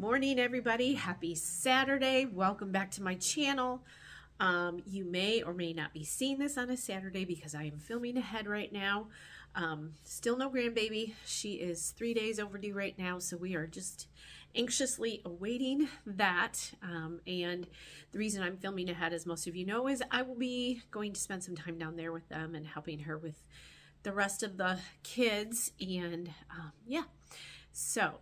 morning, everybody. Happy Saturday. Welcome back to my channel. You may or may not be seeing this on a Saturday because I am filming ahead right now. Still no grandbaby. She is 3 days overdue right now, so we are just anxiously awaiting that. And the reason I'm filming ahead, as most of you know, is I will be going to spend some time down there with them and helping her with the rest of the kids. And yeah, so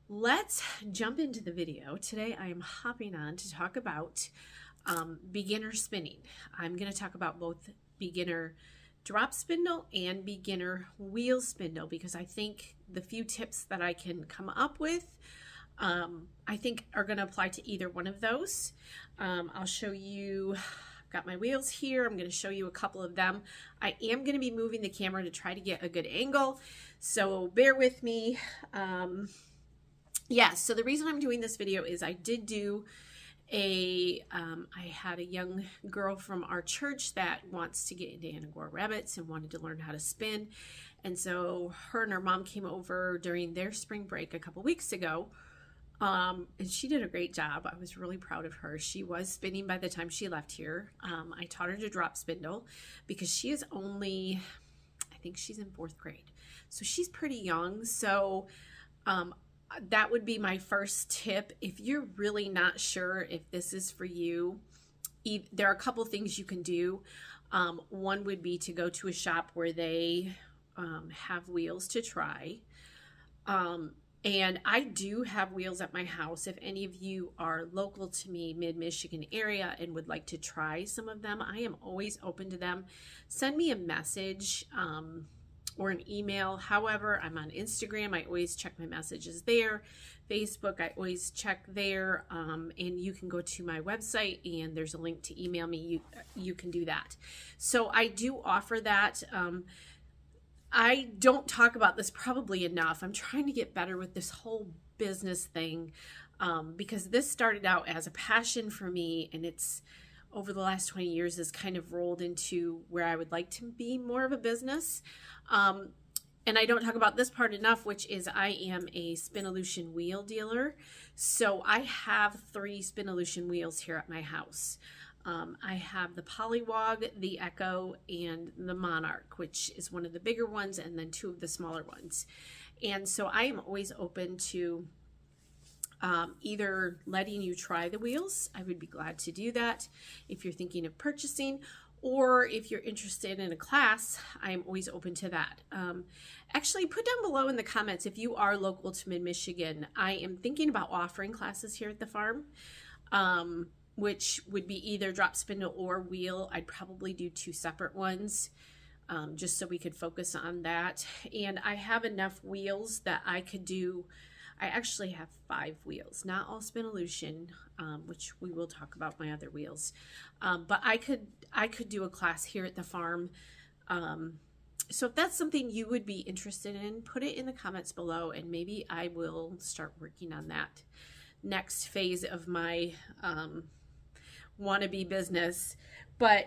let's jump into the video. Today I am hopping on to talk about beginner spinning. I'm going to talk about both beginner drop spindle and beginner wheel spindle because I think the few tips that I can come up with I think are going to apply to either one of those. I'll show you, I've got my wheels here. I'm going to show you a couple of them. I am going to be moving the camera to try to get a good angle, so bear with me. Yeah, so the reason I'm doing this video is I did do I had a young girl from our church that wants to get into Angora rabbits and wanted to learn how to spin. And so her and her mom came over during their spring break a couple weeks ago. And she did a great job. I was really proud of her. She was spinning by the time she left here. I taught her to drop spindle because she is only, I think she's in 4th grade. So she's pretty young. So, that would be my first tip. If you're really not sure if this is for you, there are a couple things you can do. One would be to go to a shop where they have wheels to try. And I do have wheels at my house. If any of you are local to me, mid-Michigan area, and would like to try some of them, I am always open to them. Send me a message or an email. However, I'm on Instagram. I always check my messages there. Facebook, I always check there. And you can go to my website and there's a link to email me. You can do that. So I do offer that. I don't talk about this probably enough. I'm trying to get better with this whole business thing because this started out as a passion for me, and it's over the last 20 years has kind of rolled into where I would like to be more of a business. And I don't talk about this part enough, which is I am a Spinolution wheel dealer. So I have 3 Spinolution wheels here at my house. I have the Polywog, the Echo, and the Monarch, which is one of the bigger ones, and then 2 of the smaller ones. And so I am always open to either letting you try the wheels. I would be glad to do that if you're thinking of purchasing, or if you're interested in a class, I am always open to that. Actually, put down below in the comments if you are local to mid-Michigan. I am thinking about offering classes here at the farm, which would be either drop spindle or wheel. I'd probably do 2 separate ones, just so we could focus on that. And I have enough wheels that I could do. I actually have 5 wheels, not all Spinolution, which we will talk about my other wheels. But I could do a class here at the farm. So if that's something you would be interested in, put it in the comments below, and maybe I will start working on that next phase of my wannabe business. But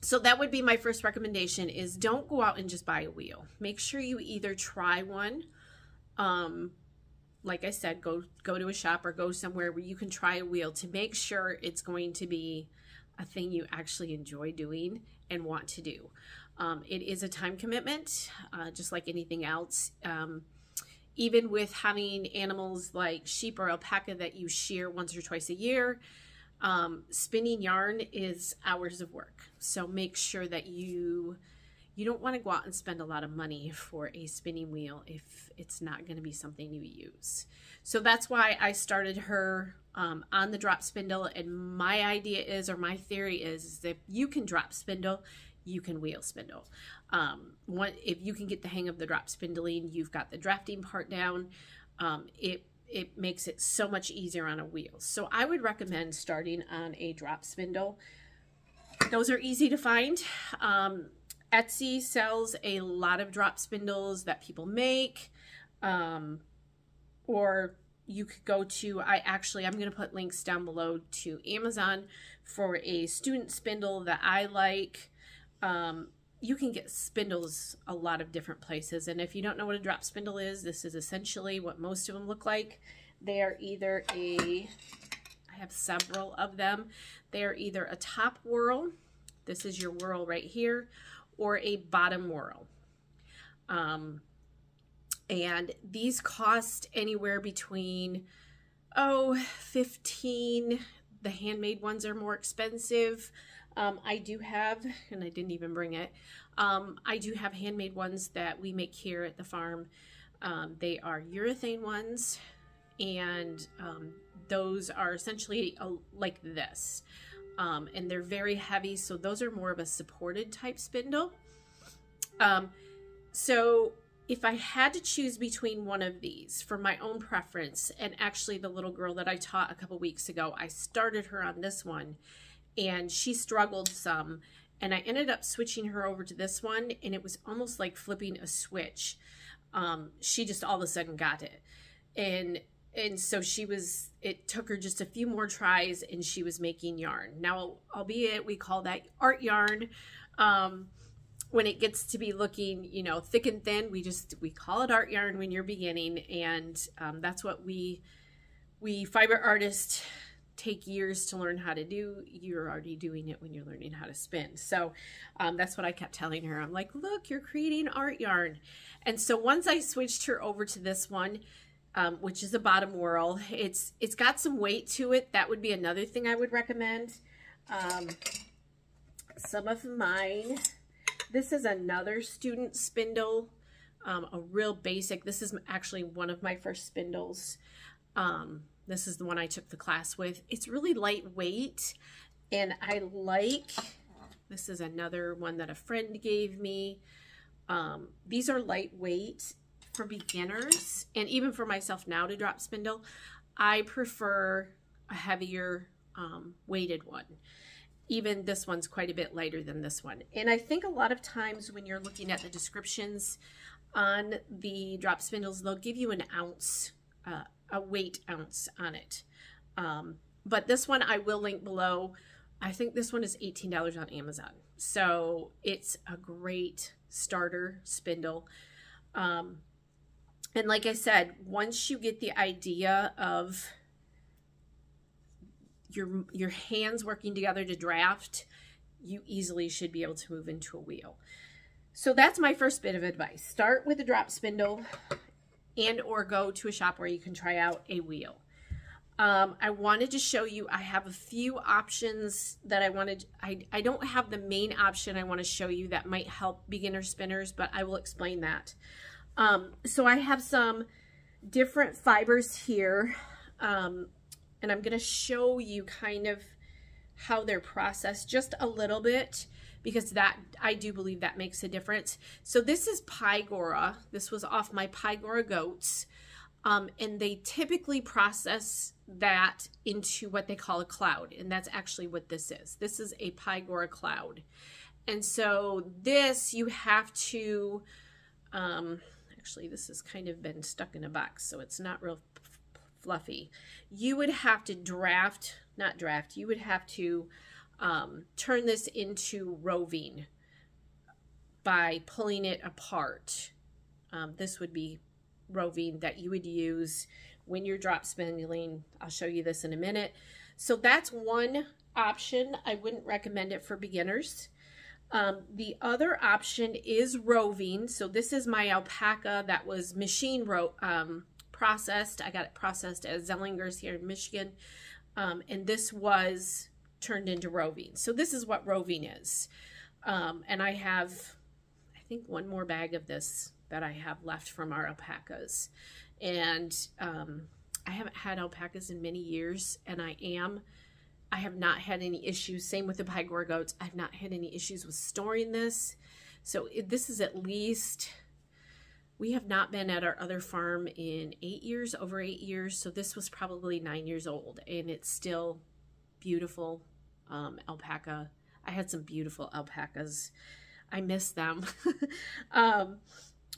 so that would be my first recommendation, is don't go out and just buy a wheel. Make sure you either try one. Like I said, go to a shop or go somewhere where you can try a wheel to make sure it's going to be a thing you actually enjoy doing and want to do. It is a time commitment, just like anything else. Even with having animals like sheep or alpaca that you shear once or twice a year, spinning yarn is hours of work. So make sure that you don't want to go out and spend a lot of money for a spinning wheel if it's not going to be something you use. So that's why I started her on the drop spindle. And my idea is, or my theory is if you can drop spindle, you can wheel spindle. If you can get the hang of the drop spindling, you've got the drafting part down. It makes it so much easier on a wheel. So I would recommend starting on a drop spindle. Those are easy to find. Etsy sells a lot of drop spindles that people make, or you could go to, I'm going to put links down below to Amazon for a student spindle that I like. You can get spindles a lot of different places, and if you don't know what a drop spindle is, this is essentially what most of them look like. They are either I have several of them. They are either a top whorl, this is your whorl right here, or a bottom whorl. And these cost anywhere between, $15. The handmade ones are more expensive. I do have, and I didn't even bring it, I do have handmade ones that we make here at the farm. They are urethane ones, and those are essentially like this. And they're very heavy, so those are more of a supported type spindle. So if I had to choose between one of these for my own preference, and actually the little girl that I taught a couple weeks ago, I started her on this one and she struggled some, and I ended up switching her over to this one, and it was almost like flipping a switch. She just all of a sudden got it. And so it took her just a few more tries and she was making yarn. Now, albeit we call that art yarn, when it gets to be looking, you know, thick and thin, we call it art yarn when you're beginning. And that's what we fiber artists take years to learn how to do. You're already doing it when you're learning how to spin. So that's what I kept telling her. I'm like, look, you're creating art yarn. And so once I switched her over to this one, which is a bottom whorl, it's got some weight to it. That would be another thing I would recommend. Some of mine, this is another student spindle, a real basic. This is actually one of my first spindles. This is the one I took the class with. It's really lightweight, and I like, this is another one that a friend gave me. These are lightweight for beginners, and even for myself now to drop spindle. I prefer a heavier weighted one. Even this one's quite a bit lighter than this one. And I think a lot of times when you're looking at the descriptions on the drop spindles, they'll give you an ounce, a weight ounce on it. But this one I will link below. I think this one is $18 on Amazon. So it's a great starter spindle. And like I said, once you get the idea of your hands working together to draft, you easily should be able to move into a wheel. So that's my first bit of advice. Start with a drop spindle and or go to a shop where you can try out a wheel. I wanted to show you, I have a few options that I don't have the main option I want to show you that might help beginner spinners, but I will explain that. So I have some different fibers here, and I'm going to show you kind of how they're processed just a little bit, because that, I do believe that makes a difference. So this is Pygora. This was off my Pygora goats. And they typically process that into what they call a cloud. And that's actually what this is. This is a Pygora cloud. And so this, you have to, actually this has kind of been stuck in a box, so it's not real fluffy. You would have to you would have to turn this into roving by pulling it apart. This would be roving that you would use when you're drop spindling. I'll show you this in a minute. So that's one option. I wouldn't recommend it for beginners. The other option is roving. So this is my alpaca that was machine processed. I got it processed at Zellinger's here in Michigan. And this was turned into roving. So this is what roving is. And I have, I think, one more bag of this that I have left from our alpacas. And I haven't had alpacas in many years, and I have not had any issues. Same with the Pygora goats. I've not had any issues with storing this. So this is at least, we have not been at our other farm in 8 years, over 8 years. So this was probably 9 years old, and it's still beautiful alpaca. I had some beautiful alpacas. I miss them.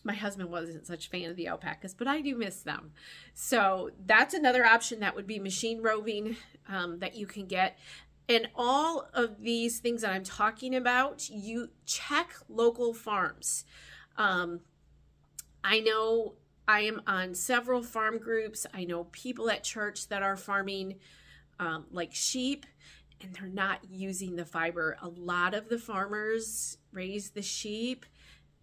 My husband wasn't such a fan of the alpacas, but I do miss them. So that's another option. That would be machine roving that you can get. And all of these things that I'm talking about, you check local farms. I know I am on several farm groups. I know people at church that are farming like sheep, and they're not using the fiber. A lot of the farmers raise the sheep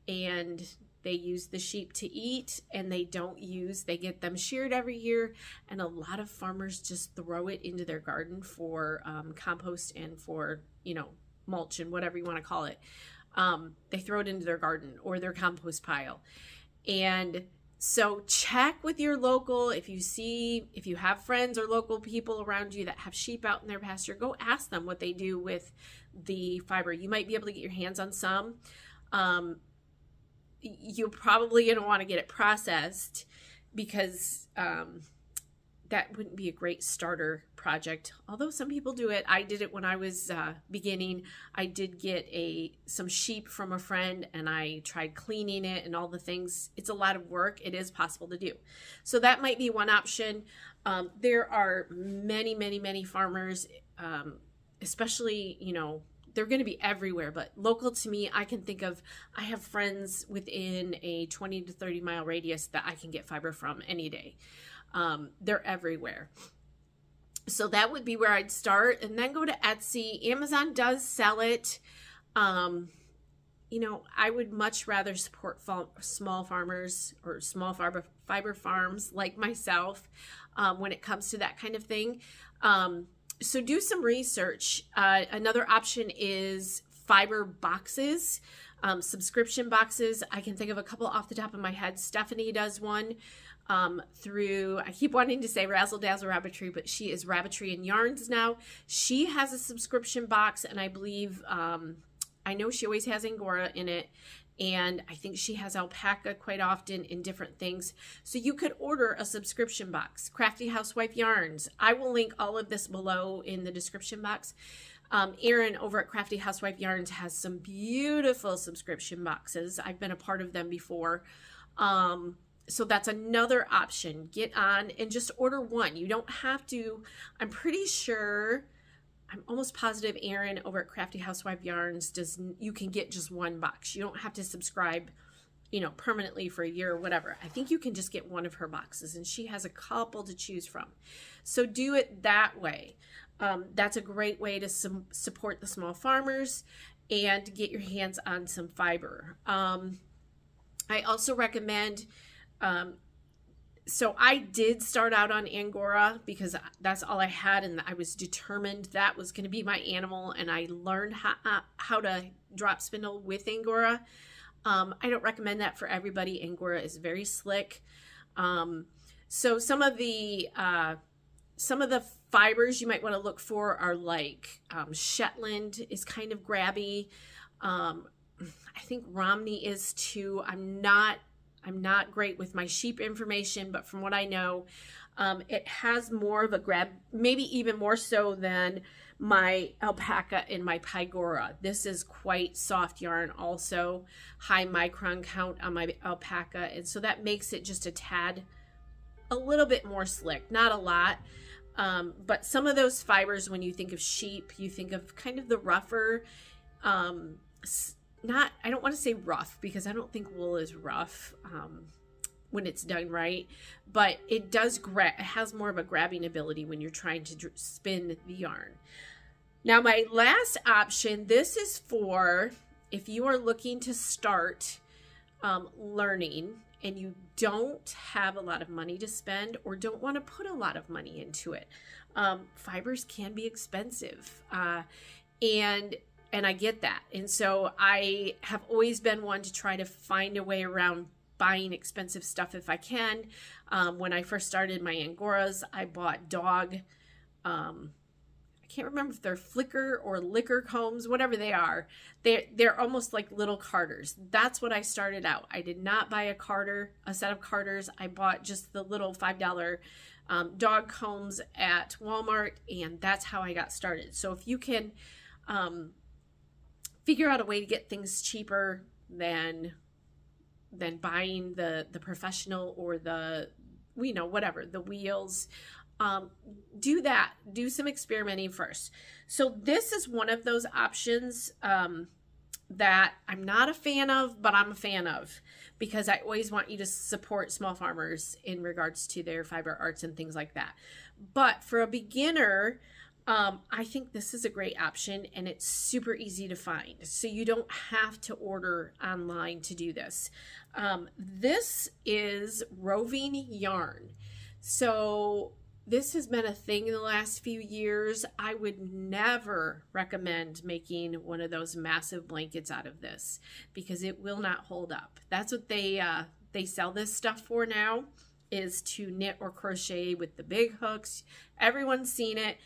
and they use the sheep to eat, and they get them sheared every year, and a lot of farmers just throw it into their garden for compost and for, mulch and whatever you want to call it. They throw it into their garden or their compost pile. And so check with your local, if you have friends or local people around you that have sheep out in their pasture, go ask them what they do with the fiber. You might be able to get your hands on some. You're probably going to want to get it processed because that wouldn't be a great starter project. Although some people do it. I did it when I was beginning. I did get some sheep from a friend, and I tried cleaning it and all the things. It's a lot of work. It is possible to do. So that might be one option. There are many, many, many farmers, especially, they're going to be everywhere, but local to me, I have friends within a 20 to 30 mile radius that I can get fiber from any day. They're everywhere. So that would be where I'd start, and then go to Etsy. Amazon does sell it. I would much rather support small farmers or small fiber farms like myself when it comes to that kind of thing. So do some research. Another option is fiber boxes, subscription boxes. I can think of a couple off the top of my head. Stephanie does one through, I keep wanting to say Razzle Dazzle Rabbitry, but she is Rabbitry and Yarns now. She has a subscription box, and I believe, I know she always has Angora in it. And I think she has alpaca quite often in different things. So you could order a subscription box. Crafty Housewife Yarns. I will link all of this below in the description box. Erin over at Crafty Housewife Yarns has some beautiful subscription boxes. I've been a part of them before. So that's another option. Get on and just order one. You don't have to. I'm almost positive Erin over at Crafty Housewife Yarns you can get just one box. You don't have to subscribe, permanently for a year or whatever. I think you can just get one of her boxes, and she has a couple to choose from. So do it that way. That's a great way to support the small farmers and get your hands on some fiber. I also recommend, so I did start out on Angora because that's all I had, and I was determined that was going to be my animal, and I learned how to drop spindle with Angora. I don't recommend that for everybody. Angora is very slick. So some of the fibers you might want to look for are like Shetland is kind of grabby. I think Romney is too. I'm not great with my sheep information, but from what I know, it has more of a grab, maybe even more so than my alpaca and my Pygora. This is quite soft yarn, also high micron count on my alpaca, and so that makes it just a little bit more slick. Not a lot, but some of those fibers, when you think of sheep, you think of kind of the rougher, I don't want to say rough because I don't think wool is rough when it's done right, but it has more of a grabbing ability when you're trying to spin the yarn. Now my last option, this is for if you are looking to start learning and you don't have a lot of money to spend or don't want to put a lot of money into it. Fibers can be expensive, and I get that. And so I have always been one to try to find a way around buying expensive stuff if I can. When I first started my Angoras, I bought dog, I can't remember if they're flicker or liquor combs, whatever they are. They're almost like little carders. That's what I started out. I did not buy a set of carders. I bought just the little $5 dog combs at Walmart, and that's how I got started. So if you can figure out a way to get things cheaper than buying the professional or the wheels, do that. Do some experimenting first. So this is one of those options. that I'm not a fan of, but I'm a fan of, because I always want you to support small farmers in regards to their fiber arts and things like that. But for a beginner, I think this is a great option, and it's super easy to find. So you don't have to order online to do this. This is roving yarn. So this has been a thing in the last few years. I would never recommend making one of those massive blankets out of this, because it will not hold up. That's what they sell this stuff for now, is to knit or crochet with the big hooks. Everyone's seen it.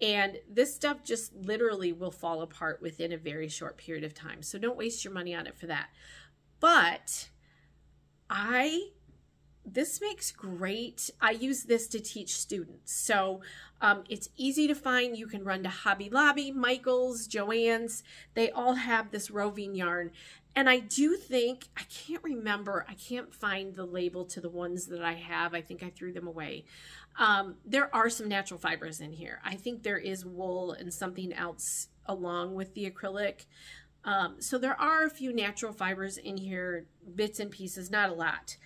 And this stuff just literally will fall apart within a very short period of time. So don't waste your money on it for that. But this makes great. I use this to teach students. So it's easy to find. You can run to Hobby Lobby, Michael's, Joann's. They all have this roving yarn. And I do think, I can't remember, I can't find the label to the ones that I have. I think I threw them away. There are some natural fibers in here. I think there is wool and something else along with the acrylic. So there are a few natural fibers in here, bits and pieces, not a lot.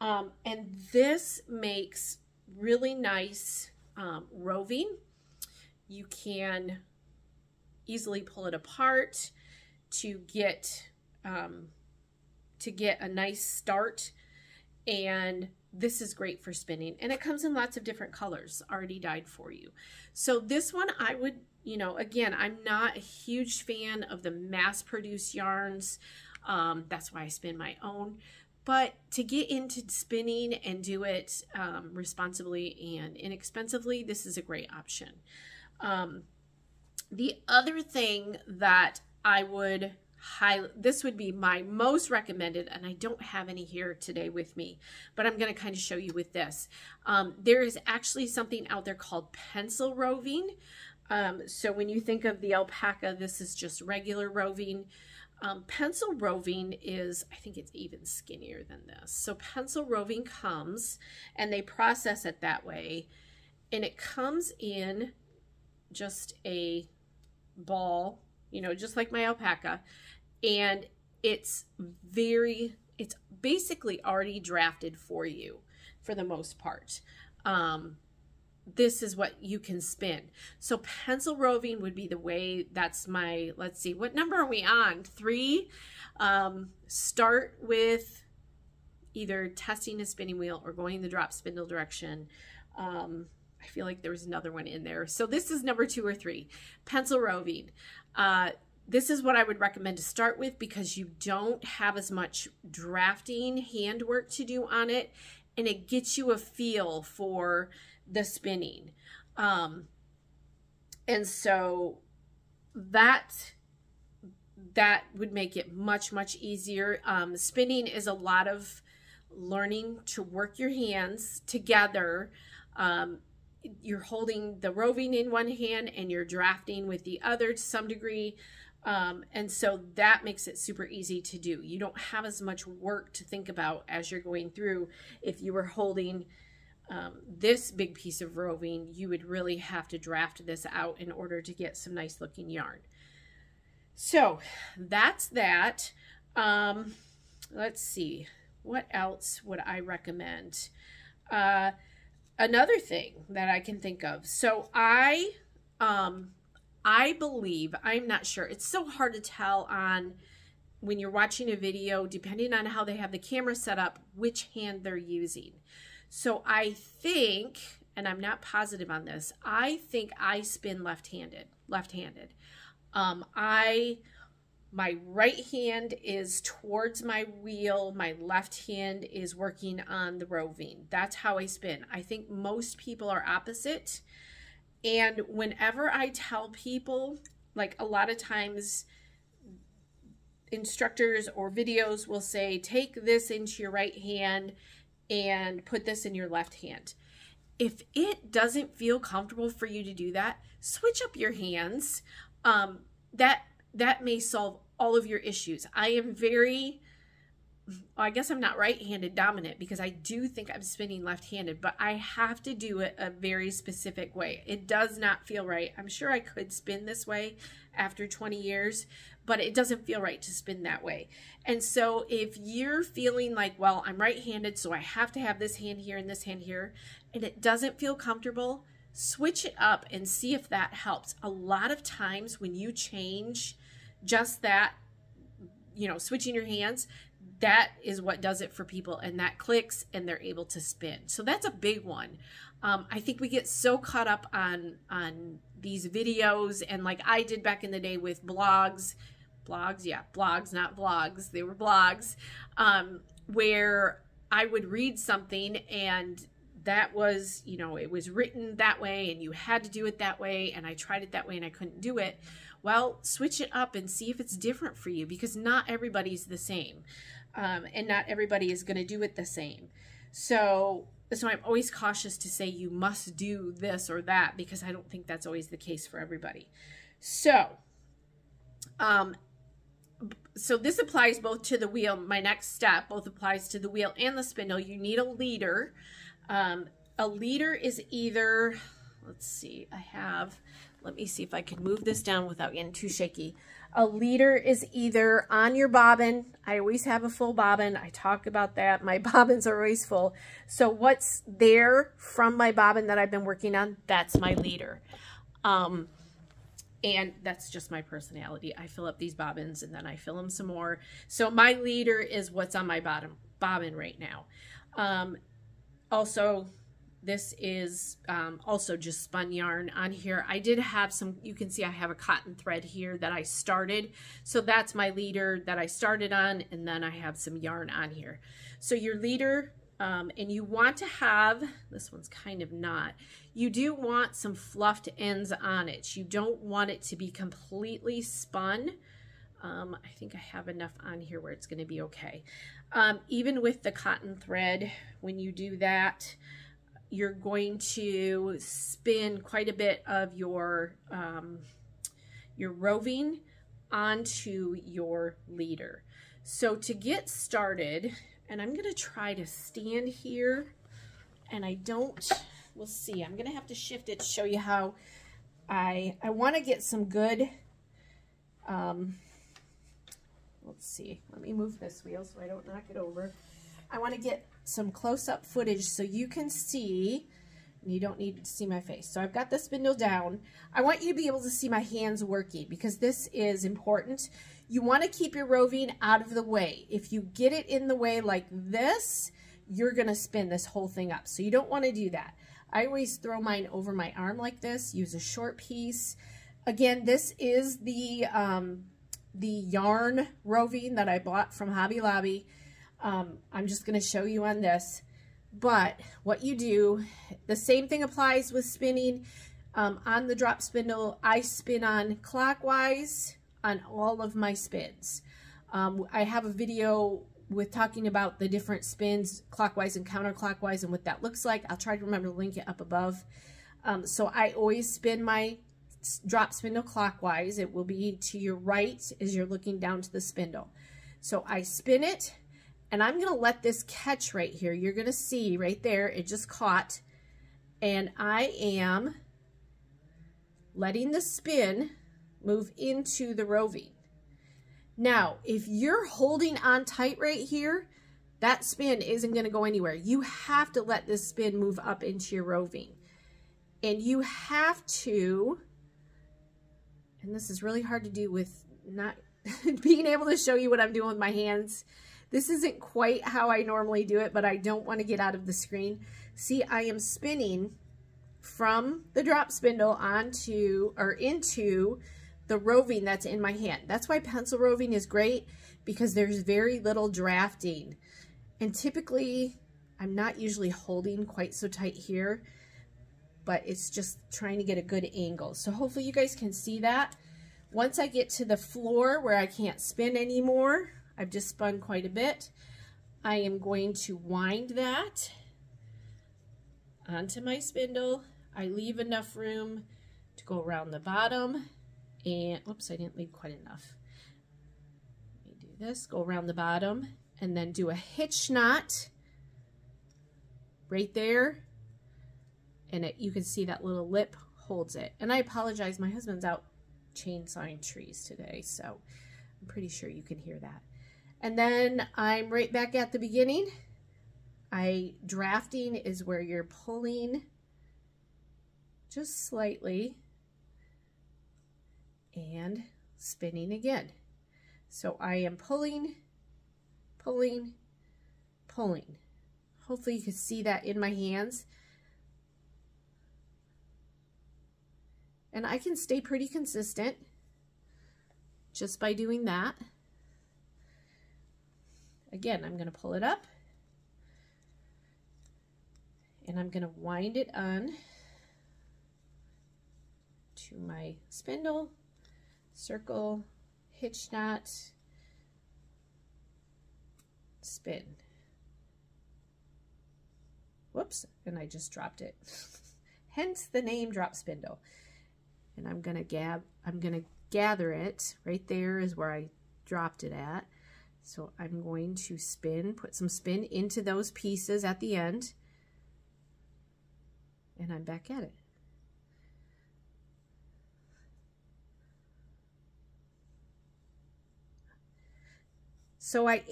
And this makes really nice roving. You can easily pull it apart to get a nice start, and this is great for spinning, and it comes in lots of different colors already dyed for you. So this one, I would, you know, again, I'm not a huge fan of the mass-produced yarns. That's why I spin my own. But to get into spinning and do it responsibly and inexpensively, this is a great option. The other thing that I would highlight, this would be my most recommended, and I don't have any here today with me, but I'm going to kind of show you with this. There is actually something out there called pencil roving. So when you think of the alpaca, this is just regular roving. Pencil roving is, I think it's even skinnier than this. So pencil roving comes, and they process it that way, and it comes in just a ball, you know, just like my alpaca, and it's basically already drafted for you for the most part. This is what you can spin. So pencil roving would be the way. That's my, let's see, what number are we on? 3. Start with either testing a spinning wheel or going the drop spindle direction. I feel like there was another one in there. So this is number 2 or 3, pencil roving. This is what I would recommend to start with, because you don't have as much drafting handwork to do on it, and it gets you a feel for the spinning. And so that would make it much, much easier. Spinning is a lot of learning to work your hands together. You're holding the roving in one hand and you're drafting with the other to some degree. And so that makes it super easy to do. You don't have as much work to think about as you're going through. If you were holding this big piece of roving, you would really have to draft this out in order to get some nice looking yarn. So that's that. Let's see, what else would I recommend? Another thing that I can think of. So I believe, I'm not sure, it's so hard to tell on when you're watching a video, depending on how they have the camera set up, which hand they're using. So I think, and I'm not positive on this, I think I spin left-handed. My right hand is towards my wheel. My left hand is working on the roving. That's how I spin. I think most people are opposite. And whenever I tell people, like a lot of times instructors or videos will say, take this into your right hand and put this in your left hand. If it doesn't feel comfortable for you to do that, switch up your hands. That may solve all of your issues. I am very I guess I'm not right-handed dominant because I do think I'm spinning left-handed, but I have to do it a very specific way. It does not feel right. I'm sure I could spin this way after 20 years, but it doesn't feel right to spin that way. And so if you're feeling like, well, I'm right-handed, so I have to have this hand here and this hand here, and it doesn't feel comfortable, switch it up and see if that helps. A lot of times when you change just that, you know, switching your hands, that is what does it for people, and that clicks and they're able to spin. So that's a big one. I think we get so caught up on these videos, and like I did back in the day with blogs, not vlogs, they were blogs, where I would read something and that was, you know, it was written that way and you had to do it that way, and I tried it that way and I couldn't do it. Well, switch it up and see if it's different for you, because not everybody's the same. And not everybody is going to do it the same. So I'm always cautious to say you must do this or that, because I don't think that's always the case for everybody. So this applies both to the wheel. My next step both applies to the wheel and the spindle. You need a leader. A leader is either, let's see, let me see if I can move this down without getting too shaky. A leader is either on your bobbin. I always have a full bobbin. I talk about that. My bobbins are always full. So what's there from my bobbin that I've been working on, that's my leader. And that's just my personality. I fill up these bobbins and then I fill them some more. So my leader is what's on my bobbin right now. Also, this is also just spun yarn on here. I did have some, you can see I have a cotton thread here that I started. So that's my leader that I started on, and then I have some yarn on here. So your leader, and you want to have, this one's kind of not, you do want some fluffed ends on it. You don't want it to be completely spun. I think I have enough on here where it's going to be okay. Even with the cotton thread, when you do that, you're going to spin quite a bit of your roving onto your leader. So to get started, and I'm going to try to stand here, and we'll see. I'm going to have to shift it to show you how I want to get some good, let's see. Let me move this wheel so I don't knock it over. I want to get some close-up footage so you can see, and you don't need to see my face. So I've got the spindle down. I want you to be able to see my hands working, because this is important. You want to keep your roving out of the way. If you get it in the way like this, you're going to spin this whole thing up. So you don't want to do that. I always throw mine over my arm like this, use a short piece. Again, this is the yarn roving that I bought from Hobby Lobby. I'm just going to show you on this, but what you do, the same thing applies with spinning. On the drop spindle, I spin on clockwise on all of my spins. I have a video with talking about the different spins, clockwise and counterclockwise, and what that looks like. I'll try to remember to link it up above. So I always spin my drop spindle clockwise. It will be to your right as you're looking down to the spindle. So I spin it, and I'm going to let this catch right here. You're going to see right there, it just caught. And I am letting the spin move into the roving. Now, if you're holding on tight right here, that spin isn't going to go anywhere. You have to let this spin move up into your roving. And you have to, and this is really hard to do with not being able to show you what I'm doing with my hands. This isn't quite how I normally do it, but I don't want to get out of the screen. See, I am spinning from the drop spindle onto or into the roving that's in my hand. That's why pencil roving is great, because there's very little drafting. And typically, I'm not usually holding quite so tight here, but it's just trying to get a good angle. So hopefully you guys can see that. Once I get to the floor where I can't spin anymore, I've just spun quite a bit, I am going to wind that onto my spindle. I leave enough room to go around the bottom, and oops, I didn't leave quite enough. Let me do this, go around the bottom, and then do a hitch knot right there. And you can see that little lip holds it. And I apologize, my husband's out chainsawing trees today, so I'm pretty sure you can hear that. And then I'm right back at the beginning. Drafting is where you're pulling just slightly and spinning again. So I am pulling, pulling, pulling. Hopefully you can see that in my hands. And I can stay pretty consistent just by doing that. Again, I'm going to pull it up and I'm going to wind it on to my spindle, circle, hitch knot, spin. Whoops, and I just dropped it. Hence the name drop spindle. And I'm going to gather it. Right there is where I dropped it at. So I'm going to spin, put some spin into those pieces at the end. And I'm back at it. So I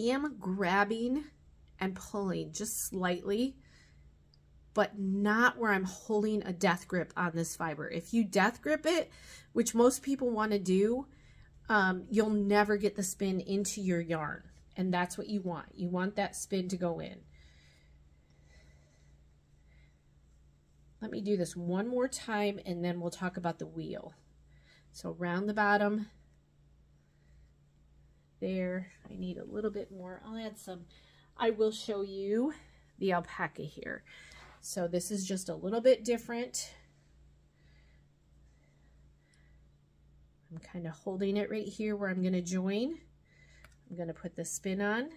am grabbing and pulling just slightly, but not where I'm holding a death grip on this fiber. If you death grip it, which most people want to do, you'll never get the spin into your yarn. And that's what you want. You want that spin to go in. Let me do this one more time and then we'll talk about the wheel. So round the bottom. There, I need a little bit more. I'll add some. I will show you the alpaca here. So this is just a little bit different. I'm kind of holding it right here where I'm going to join. I'm going to put the spin on.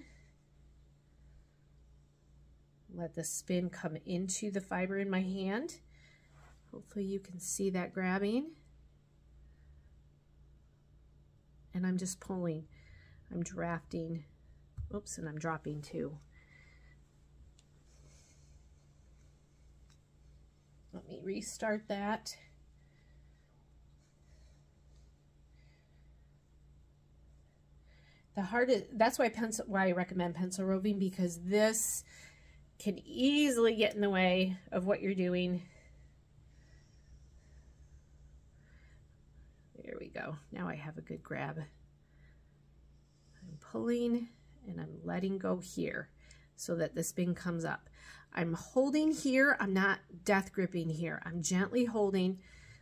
Let the spin come into the fiber in my hand. Hopefully you can see that grabbing. And I'm just pulling. I'm drafting. Oops, and I'm dropping too. Let me restart that. That's why I recommend pencil roving, because this can easily get in the way of what you're doing. There we go. Now I have a good grab. I'm pulling and I'm letting go here so that the spin comes up. I'm holding here. I'm not death gripping here. I'm gently holding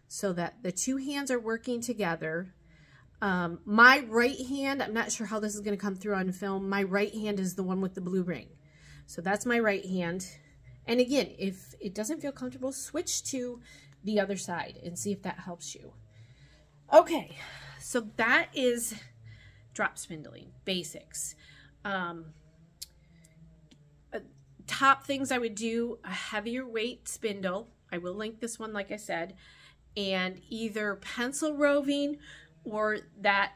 so that the two hands are working together. My right hand, I'm not sure how this is going to come through on film. My right hand is the one with the blue ring. So that's my right hand. And again, if it doesn't feel comfortable, switch to the other side and see if that helps you. Okay, so that is drop spindling, basics. Top things I would do, a heavier weight spindle. I will link this one, like I said, and either pencil roving or that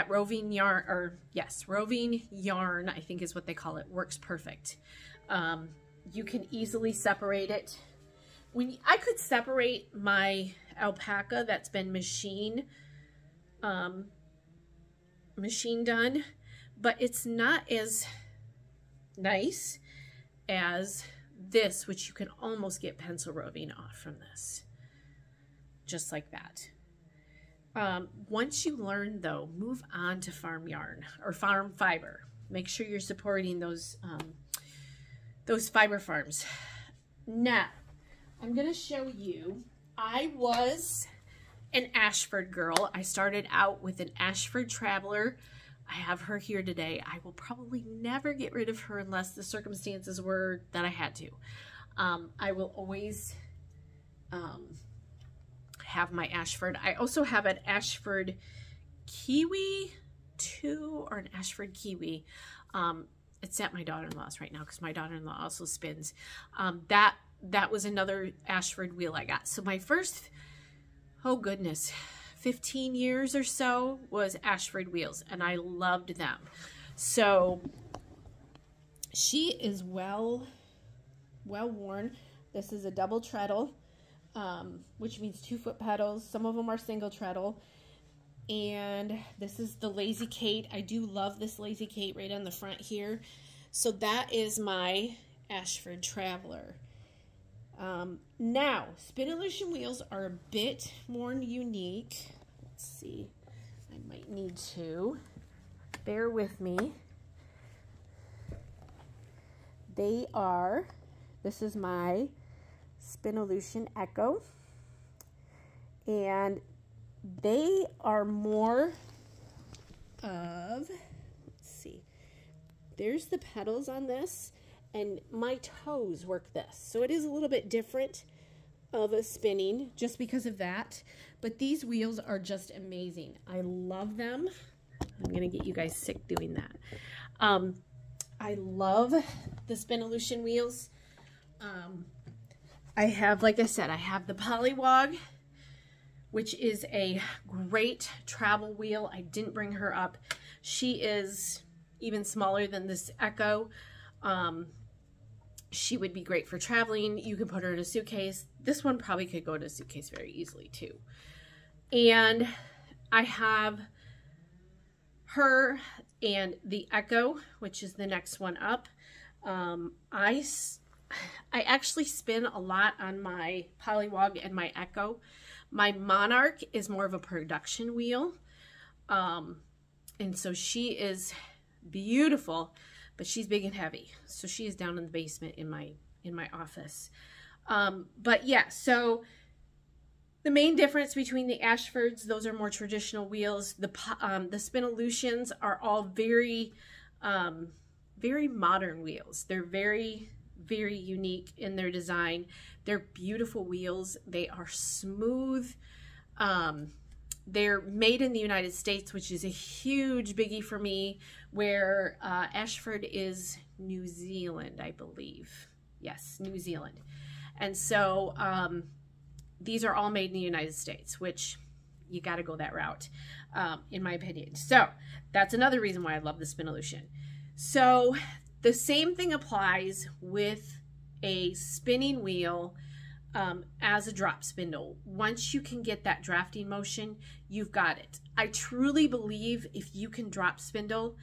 roving yarn, or yes, roving yarn, I think is what they call it, works perfect. You can easily separate it. I could separate my alpaca that's been machine done, but it's not as nice as this, which you can almost get pencil roving off from this, just like that. Once you learn, though, move on to farm yarn or farm fiber. Make sure you're supporting those fiber farms. Now, I'm going to show you, I was an Ashford girl. I started out with an Ashford Traveler. I have her here today. I will probably never get rid of her unless the circumstances were that I had to. I will always have my Ashford. I also have an Ashford Kiwi 2 or an Ashford Kiwi. It's at my daughter-in-law's right now because my daughter-in-law also spins. That was another Ashford wheel I got. So my first, oh goodness, 15 years or so was Ashford wheels, and I loved them. So she is well worn. This is a double treadle, which means 2-foot pedals. Some of them are single treadle. And this is the Lazy Kate. I do love this Lazy Kate right on the front here. So that is my Ashford Traveler. Now, Spinolution wheels are a bit more unique. Let's see. I might need to. Bear with me. They are, this is my Spinolution Echo. And they are more of, let's see, there's the pedals on this, and my toes work this. So it is a little bit different of a spinning just because of that. But these wheels are just amazing. I love them. I'm going to get you guys sick doing that. I love the Spinolution wheels. I have, like I said, I have the Polywog, which is a great travel wheel. I didn't bring her up. She is even smaller than this Echo. She would be great for traveling. You could put her in a suitcase. This one probably could go in a suitcase very easily too. And I have her and the Echo, which is the next one up. I actually spin a lot on my Polywog and my Echo. My Monarch is more of a production wheel. And so she is beautiful, but she's big and heavy. So she is down in the basement in my office. But yeah, so the main difference between the Ashfords, those are more traditional wheels. The Spinolutions are all very, very modern wheels. They're very, very unique in their design. They're beautiful wheels. They are smooth. They're made in the United States, which is a huge biggie for me, where Ashford is New Zealand, I believe. Yes, New Zealand. And so these are all made in the United States, which you got to go that route, in my opinion. So that's another reason why I love the Spinolution. So the same thing applies with a spinning wheel as a drop spindle. Once you can get that drafting motion, you've got it. I truly believe if you can drop spindle,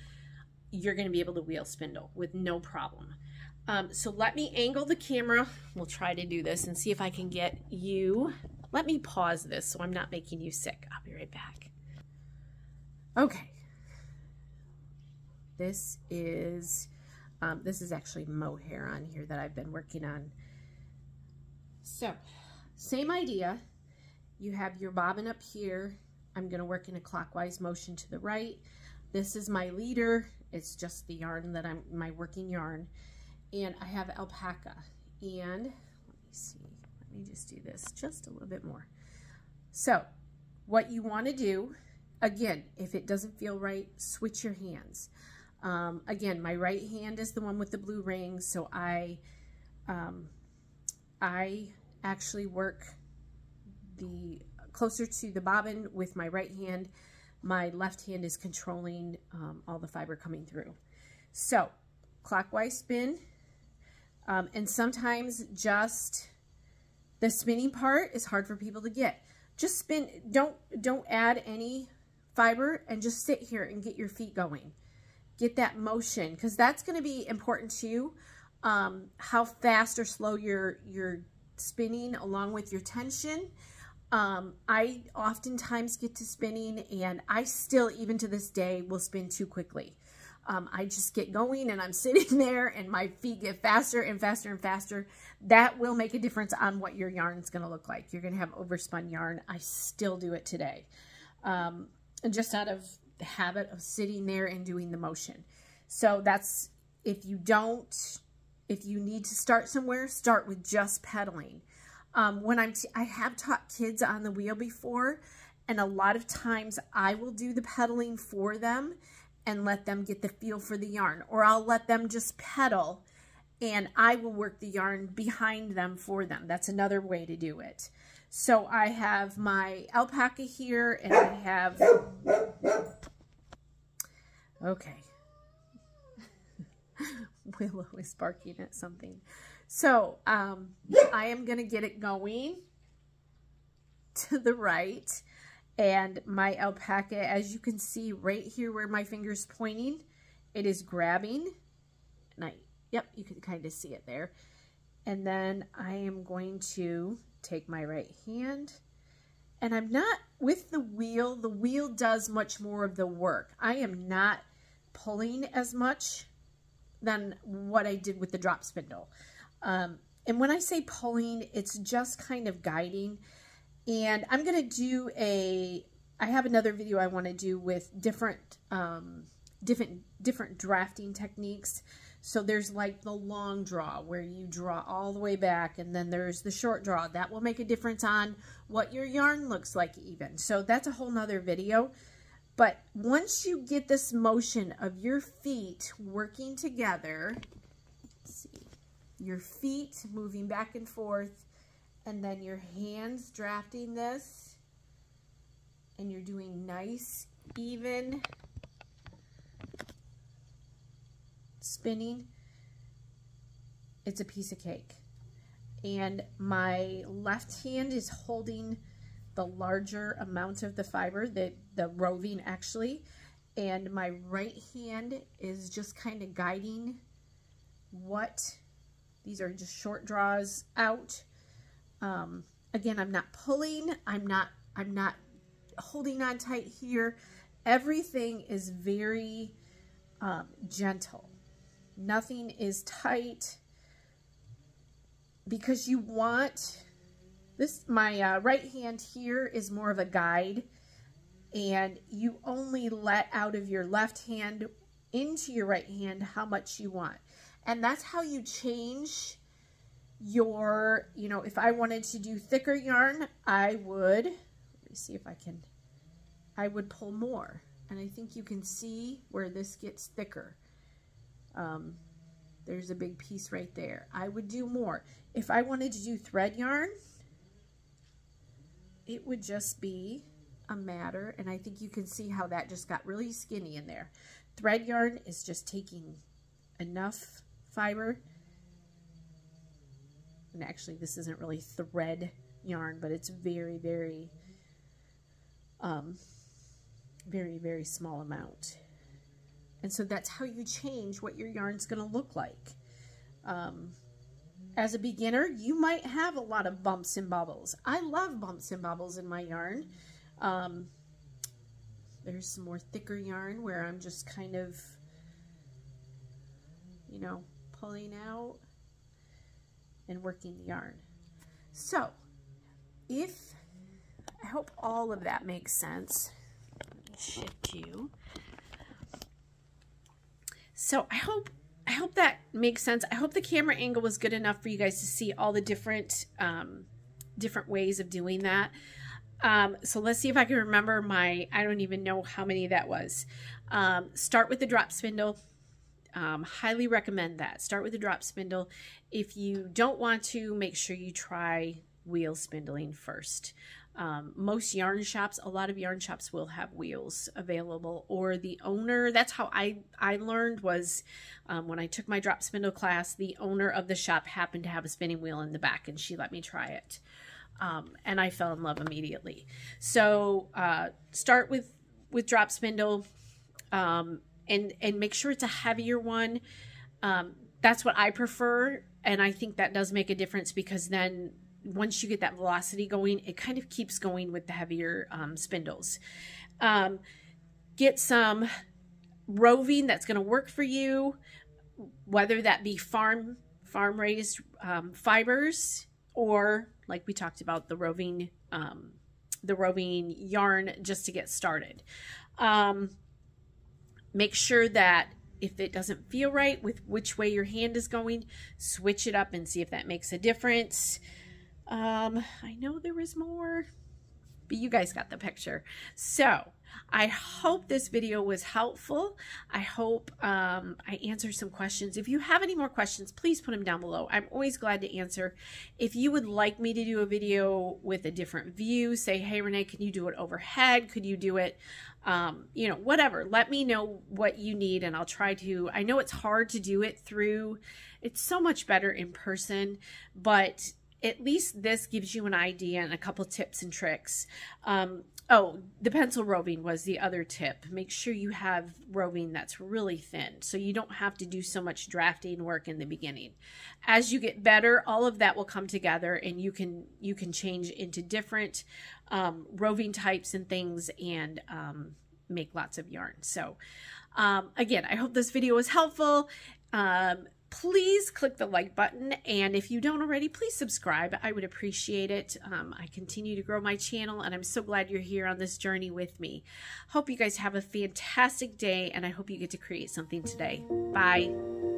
you're going to be able to wheel spindle with no problem. So let me angle the camera. We'll try to do this and see if I can get you. Let me pause this so I'm not making you sick. I'll be right back. Okay. This is actually mohair on here that I've been working on. So, same idea. You have your bobbin up here. I'm going to work in a clockwise motion to the right. This is my leader. It's just the yarn that my working yarn. And I have alpaca. And let me see. Let me just do this just a little bit more. So, what you want to do, again, if it doesn't feel right, switch your hands. Again, my right hand is the one with the blue rings, so I actually work the closer to the bobbin with my right hand. My left hand is controlling all the fiber coming through. So, clockwise spin, and sometimes just the spinning part is hard for people to get. Just spin, don't add any fiber, and just sit here and get your feet going. Get that motion, because that's going to be important too. How fast or slow you're spinning along with your tension. I oftentimes get to spinning, and I still, even to this day, will spin too quickly. I just get going and I'm sitting there and my feet get faster and faster and faster. That will make a difference on what your yarn's going to look like. You're going to have overspun yarn. I still do it today. Just out of the habit of sitting there and doing the motion. So that's, if you need to start somewhere, start with just pedaling. I have taught kids on the wheel before, and a lot of times I will do the pedaling for them and let them get the feel for the yarn, or I'll let them just pedal and I will work the yarn behind them for them. That's another way to do it. So I have my alpaca here, and I have, okay, Willow is barking at something. So I am going to get it going to the right, and my alpaca, as you can see right here where my finger's pointing, it is grabbing, and yep, you can kind of see it there. And then I am going to take my right hand, and I'm not with the wheel. The wheel does much more of the work. I am not pulling as much than what I did with the drop spindle. And when I say pulling, it's just kind of guiding. And I'm going to do I have another video I want to do with different drafting techniques. So there's like the long draw where you draw all the way back, and then there's the short draw. That will make a difference on what your yarn looks like even. So that's a whole nother video. But once you get this motion of your feet working together, let's see, your feet moving back and forth, and then your hands drafting this, and you're doing nice, even spinning, it's a piece of cake. And my left hand is holding the larger amount of the fiber, the roving actually, and my right hand is just kind of guiding what, these are just short draws out. Again, I'm not pulling, I'm not holding on tight here. Everything is very gentle. Nothing is tight, because you want this, my right hand here is more of a guide, and you only let out of your left hand into your right hand how much you want. And that's how you change your, you know, if I wanted to do thicker yarn, I would, let me see if I would pull more. And I think you can see where this gets thicker. There's a big piece right there. I would do more. If I wanted to do thread yarn, it would just be a matter, and I think you can see how that just got really skinny in there. Thread yarn is just taking enough fiber, and actually this isn't really thread yarn, but it's very, very, very small amount. And so that's how you change what your yarn's going to look like. As a beginner, you might have a lot of bumps and bubbles. I love bumps and bubbles in my yarn. There's some more thicker yarn where I'm just kind of, you know, pulling out and working the yarn. So, I hope all of that makes sense. Let me shift you. So I hope that makes sense. I hope the camera angle was good enough for you guys to see all the different ways of doing that. So let's see if I can remember I don't even know how many that was. Start with the drop spindle. Highly recommend that. Start with the drop spindle. If you don't want to, make sure you try wheel spindling first. Most yarn shops, a lot of yarn shops will have wheels available, or the owner, that's how I learned was when I took my drop spindle class, the owner of the shop happened to have a spinning wheel in the back, and she let me try it. And I fell in love immediately. So start with drop spindle, and make sure it's a heavier one. That's what I prefer, and I think that does make a difference, because then once you get that velocity going, it kind of keeps going with the heavier spindles. Get some roving that's going to work for you, whether that be farm raised fibers, or like we talked about, the roving yarn just to get started. Make sure that if it doesn't feel right with which way your hand is going, switch it up and see if that makes a difference. I know there was more, but you guys got the picture. So I hope this video was helpful. I hope I answered some questions. If you have any more questions, please put them down below. I'm always glad to answer. If you would like me to do a video with a different view, say, hey, Renee, can you do it overhead? Could you do it, you know, whatever. Let me know what you need, and I'll try to. I know it's hard to do it through, it's so much better in person, but at least this gives you an idea and a couple tips and tricks. Oh, the pencil roving was the other tip. Make sure you have roving that's really thin, so you don't have to do so much drafting work in the beginning. As you get better, all of that will come together, and you can change into different roving types and things, and make lots of yarn. So again, I hope this video was helpful. Please click the like button, and if you don't already, please subscribe. I would appreciate it. I continue to grow my channel, and I'm so glad you're here on this journey with me. Hope you guys have a fantastic day, and I hope you get to create something today. Bye.